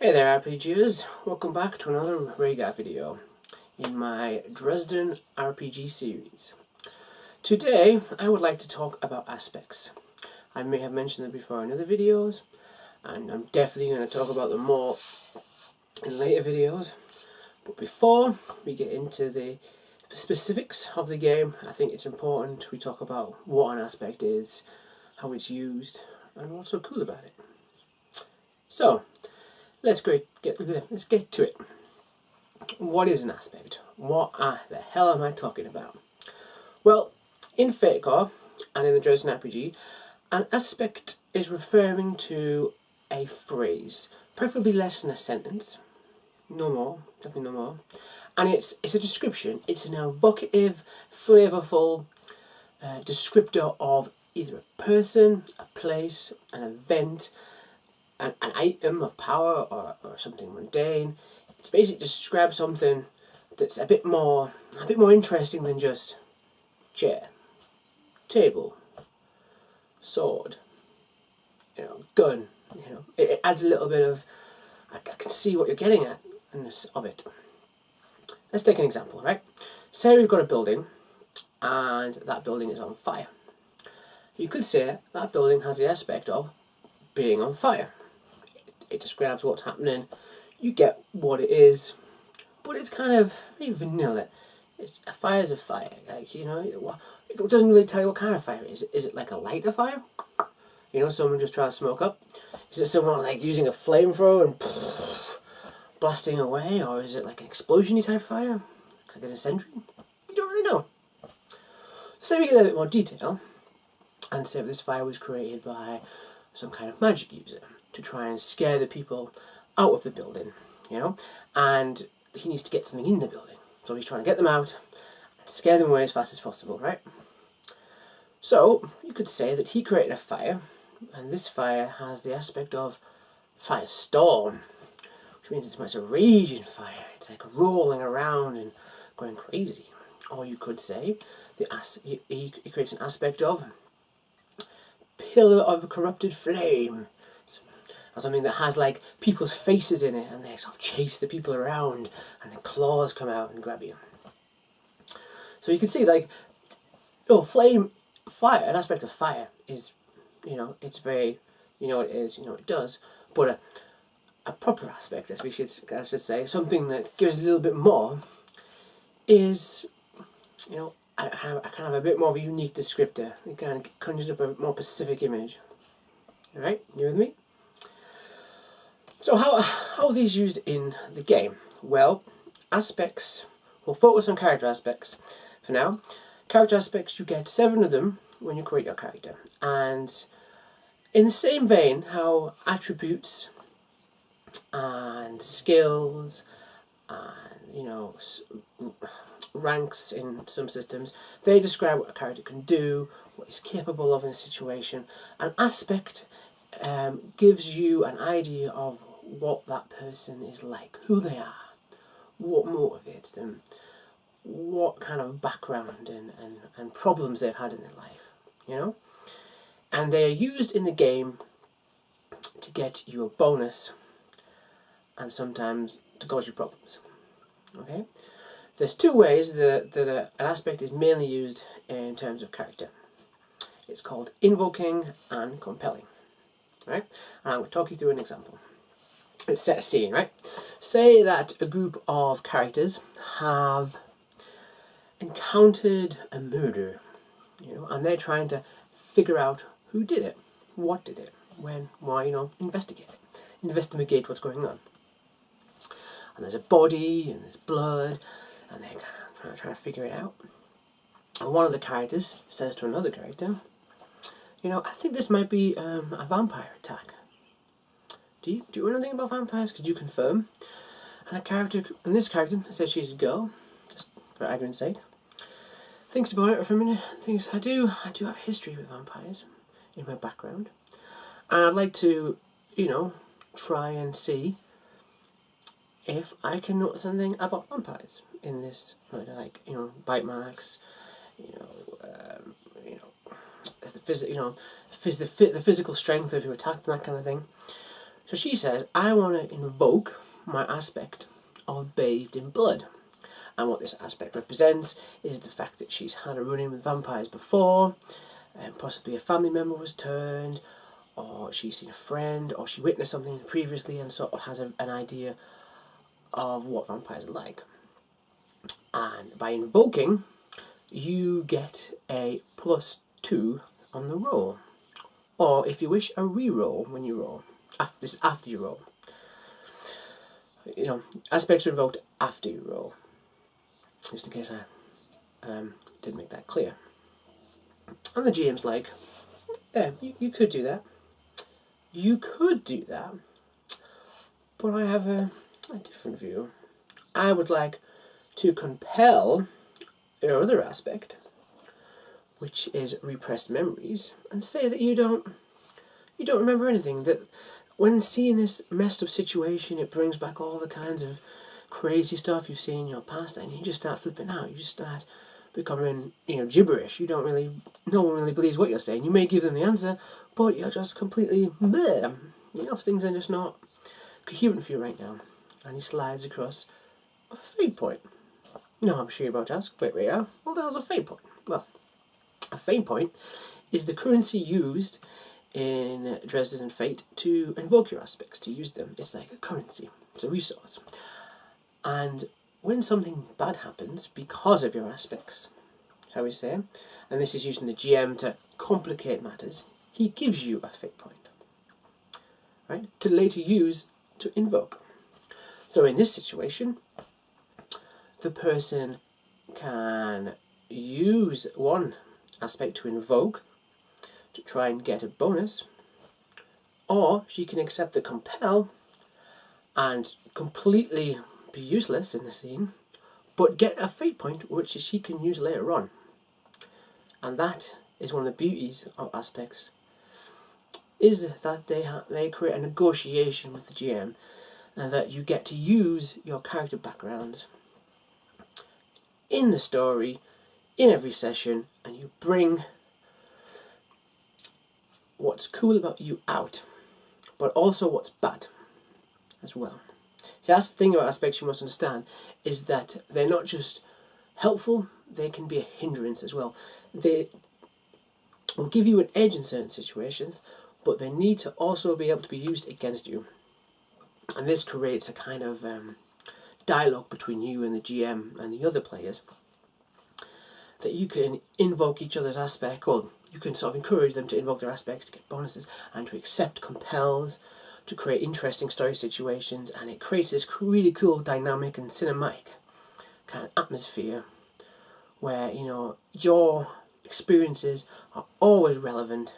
Hey there RPGers, welcome back to another Rhaegar video in my Dresden RPG series. Today I would like to talk about aspects. I may have mentioned them before in other videos, and I'm definitely going to talk about them more in later videos. But before we get into the specifics of the game, I think it's important we talk about what an aspect is, how it's used, and what's so cool about it. So, let's get to it. What is an aspect? What the hell am I talking about? Well, in Rhaegar and in the Dresden RPG, an aspect is referring to a phrase, preferably less than a sentence, no more, definitely no more. And it's a description. It's an evocative, flavourful descriptor of either a person, a place, an event, an item of power or something mundane. It's basically describe something that's a bit more interesting than just chair, table, sword, gun. It adds a little bit of I can see what you're getting at of it. Let's take an example, right? Say we've got a building and that building is on fire. You could say that building has the aspect of being on fire. It describes what's happening, you get what it is, but it's kind of vanilla. A fire is a fire, it doesn't really tell you what kind of fire it is. Is it like a lighter fire? Someone just trying to smoke up? Is it someone like using a flamethrower and blasting away? Or is it like an explosion-y type fire? Like an sentry? You don't really know. So we get a bit more detail, and say this fire was created by some kind of magic user to try and scare the people out of the building, and he needs to get something in the building. So he's trying to get them out and scare them away as fast as possible, right? So you could say that he created a fire, and this fire has the aspect of firestorm, which means it's a raging fire. It's like rolling around and going crazy. Or you could say he creates an aspect of pillar of corrupted flame, or something that has like people's faces in it, and they sort of chase the people around, and the claws come out and grab you. So you can see fire, an aspect of fire is, it's very, it is, it does, but a proper aspect, I should say, something that gives a little bit more, is, I kind of a bit more of a unique descriptor. It kind of conjures up a more specific image. Alright, you with me? So how are these used in the game? Well, aspects, we'll focus on character aspects for now. Character aspects, you get 7 of them when you create your character. And in the same vein, how attributes and skills and, ranks in some systems, they describe what a character can do, what he's capable of in a situation. An aspect gives you an idea of what that person is like, who they are, what motivates them, what kind of background and problems they've had in their life, And they are used in the game to get you a bonus and sometimes to cause you problems. Okay? There's 2 ways that an aspect is mainly used in terms of character. It's called invoking and compelling. Right? And I'm going to talk you through an example. Let's set a scene, right? Say that a group of characters have encountered a murder, and they're trying to figure out who did it, what did it, when, why, investigate what's going on. And there's a body, and there's blood, and they're kind of trying to figure it out. And one of the characters says to another character, I think this might be a vampire attack. Do you know anything about vampires? Could you confirm? And this character says she's a girl, just for argument's sake, thinks about it for a minute, thinks, I do have history with vampires in my background, and I'd like to, try and see if I can notice anything about vampires in this, bite marks, the physical strength of who attacked them, that kind of thing. So she says, I want to invoke my aspect of bathed in blood. And what this aspect represents is the fact that she's had a run-in with vampires before, and possibly a family member was turned, or she's seen a friend, or she witnessed something previously and sort of has an idea of what vampires are like. And by invoking, you get a +2 on the roll. Or, if you wish, a re-roll when you roll. This is after you roll. You know, aspects are invoked after you roll. Just in case I didn't make that clear. And the GM's like, yeah, you could do that. You could do that. But I have a different view. I would like to compel your other aspect, which is repressed memories, and say that you don't remember anything. That when seeing this messed up situation, it brings back all the kinds of crazy stuff you've seen in your past, and you just start flipping out. You just start becoming, gibberish. No one really believes what you're saying. You may give them the answer, but you're just completely bleh. Things are just not coherent for you right now. And he slides across a fate point. Now I'm sure you're about to ask, wait, Rhaegar, well, that was a fate point. Well, a fate point is the currency used in Dresden Fate to invoke your aspects, to use them. It's like a currency. It's a resource. And when something bad happens because of your aspects, shall we say, and this is using the GM to complicate matters, he gives you a fate point, right, to later use to invoke. So in this situation, the person can use one aspect to invoke to try and get a bonus, or she can accept the compel and completely be useless in the scene, but get a fate point which she can use later on. And that is one of the beauties of aspects, is that they create a negotiation with the GM, and that you get to use your character backgrounds in the story, in every session, and you bring what's cool about you out, but also what's bad as well. See, that's the thing about aspects you must understand, is that they're not just helpful, they can be a hindrance as well. They will give you an edge in certain situations, but they need to also be able to be used against you. And this creates a kind of dialogue between you and the GM and the other players, that you can invoke each other's aspect, well, you can sort of encourage them to invoke their aspects to get bonuses and to accept compels, to create interesting story situations, and it creates this really cool dynamic and cinematic kind of atmosphere where, your experiences are always relevant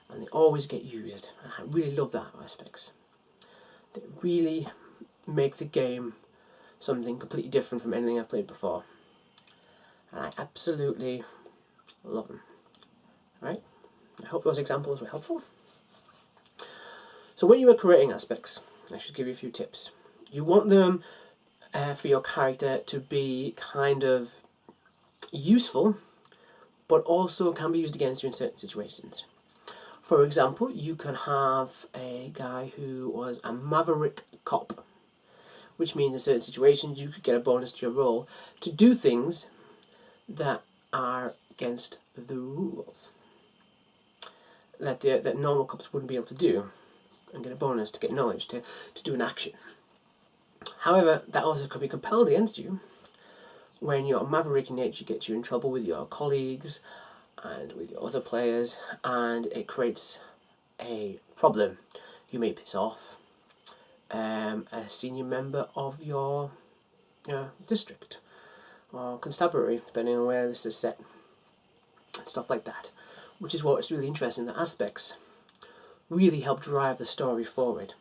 and they always get used. And I really love that about aspects. They really make the game something completely different from anything I've played before. And I absolutely love them. Right? I hope those examples were helpful. So when you are creating aspects, I should give you a few tips. You want them for your character to be kind of useful, but also can be used against you in certain situations. For example, you can have a guy who was a maverick cop, which means in certain situations you could get a bonus to your roll to do things that are against the rules, that normal cops wouldn't be able to do, and get a bonus to get knowledge to do an action. However, that also could be compelled against you when your maverick nature gets you in trouble with your colleagues and with your other players, and it creates a problem. You may piss off a senior member of your district or constabulary, depending on where this is set, and stuff like that, which is what's really interesting. The aspects really help drive the story forward.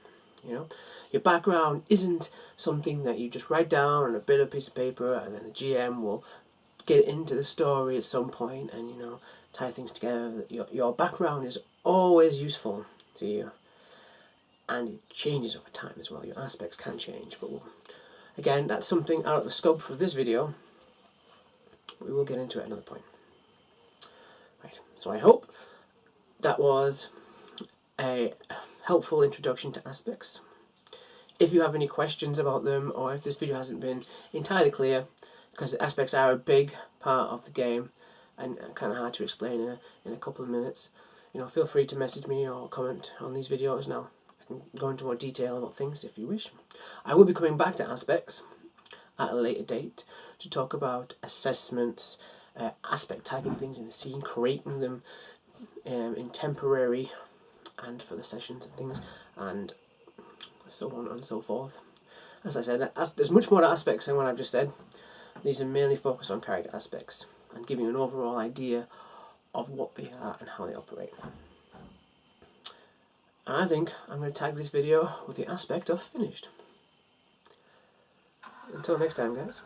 Your background isn't something that you just write down on a bit of piece of paper and then the GM will get into the story at some point and tie things together. Your background is always useful to you, and it changes over time as well. Your aspects can change, but again, that's something out of the scope for this video. We will get into it at another point. Right, so I hope that was helpful introduction to aspects. If you have any questions about them, or if this video hasn't been entirely clear, because the aspects are a big part of the game and kind of hard to explain in a couple of minutes, feel free to message me or comment on these videos. Now I can go into more detail about things if you wish. I will be coming back to aspects at a later date to talk about assessments, aspect typing things in the scene, creating them in temporary and for the sessions and things, and so on and so forth. As I said, there's much more to aspects than what I've just said. These are mainly focused on character aspects and giving you an overall idea of what they are and how they operate. And I think I'm going to tag this video with the aspect of finished. Until next time, guys.